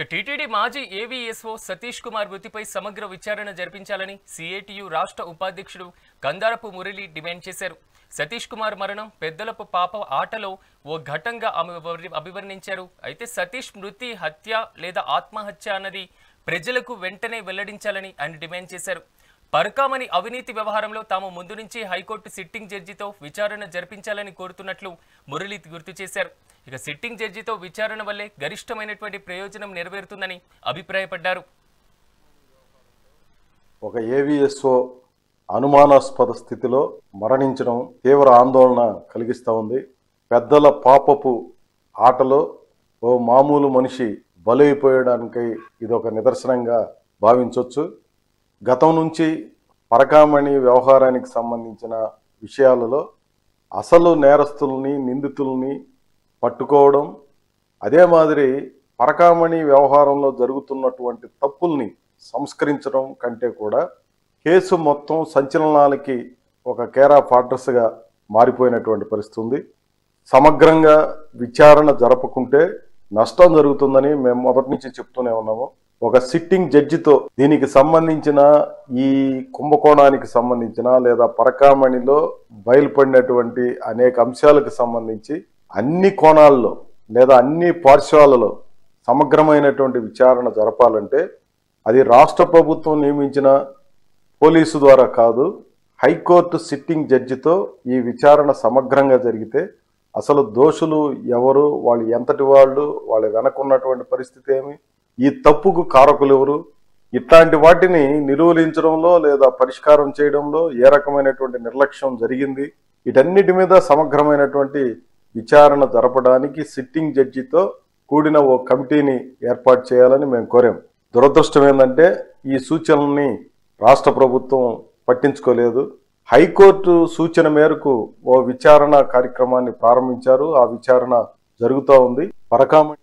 TTD మాజీ AVSO Satish Kumar మృతిపై సమగ్ర విచారణ జరిపించాలని సిఐటియు రాష్ట్ర ఉపాధ్యక్షుడు కందారపు మురళి డిమాండ్ చేశారు. సతీష్ కుమార్ మరణం పెద్దలపు పాప ఆటలో ఓ ఘటంగా అభివర్ణించారు. అయితే సతీష్ మృతి హత్య లేదా ఆత్మహత్య అన్నది ప్రజలకు వెంటనే వెల్లడించాలని ఆయన డిమాండ్ చేశారు. పరకామణి అవినీతి వ్యవహారంలో తాము ముందు నుంచి హైకోర్టు సిట్టింగ్ జడ్జితో విచారణ జరిపించాలని కోరుతున్నట్లు మురళి గుర్తు చేశారు. ఇక సిట్టింగ్ జడ్జితో విచారణ వల్లే గరిష్టమైనటువంటి ప్రయోజనం నెరవేరుతుందని అభిప్రాయపడ్డారు. ఒక ఏవీఎస్ఓ అనుమానాస్పద స్థితిలో మరణించడం తీవ్ర ఆందోళన కలిగిస్తూ ఉంది. పెద్దల పాపపు ఆటలో ఓ మామూలు మనిషి బలైపోయడానికి ఇదొక నిదర్శనంగా భావించవచ్చు. గతం నుంచి పరకామణి వ్యవహారానికి సంబంధించిన విషయాలలో అసలు నేరస్తుల్ని నిందితుల్ని పట్టుకోవడం, అదే మాదిరి పరకామణి వ్యవహారంలో జరుగుతున్నటువంటి తప్పుల్ని సంస్కరించడం కంటే కూడా కేసు మొత్తం సంచలనాలకి ఒక కేర్ ఆఫ్ అడ్రస్గా మారిపోయినటువంటి పరిస్థితి ఉంది. సమగ్రంగా విచారణ జరపకుంటే నష్టం జరుగుతుందని మేము మొదటి నుంచి చెప్తూనే ఉన్నాము. ఒక సిట్టింగ్ జడ్జితో దీనికి సంబంధించిన ఈ కుంభకోణానికి సంబంధించిన లేదా పరకామణిలో బయలుపడినటువంటి అనేక అంశాలకు సంబంధించి అన్ని కోణాల్లో లేదా అన్ని పార్శ్వాలలో సమగ్రమైనటువంటి విచారణ జరపాలంటే అది రాష్ట్ర ప్రభుత్వం నియమించిన పోలీసు ద్వారా కాదు, హైకోర్టు సిట్టింగ్ జడ్జితో ఈ విచారణ సమగ్రంగా జరిగితే అసలు దోషులు ఎవరు, వాళ్ళు ఎంతటి వాళ్ళు, వాళ్ళ వెనకున్నటువంటి పరిస్థితి ఏమి, ఈ తప్పుకు కారకులు ఎవరు, ఇట్లాంటి వాటిని నిరూపించడంలో లేదా పరిష్కారం చేయడంలో ఏ రకమైనటువంటి నిర్లక్ష్యం జరిగింది, వీటన్నిటి మీద సమగ్రమైనటువంటి విచారణ జరపడానికి సిట్టింగ్ జడ్జితో కూడిన ఓ కమిటీని ఏర్పాటు చేయాలని మేము కోరాం. దురదృష్టం ఏంటంటే ఈ సూచనల్ని రాష్ట్ర ప్రభుత్వం పట్టించుకోలేదు. హైకోర్టు సూచన మేరకు ఓ విచారణ కార్యక్రమాన్ని ప్రారంభించారు. ఆ విచారణ జరుగుతూ ఉంది. పరకామణి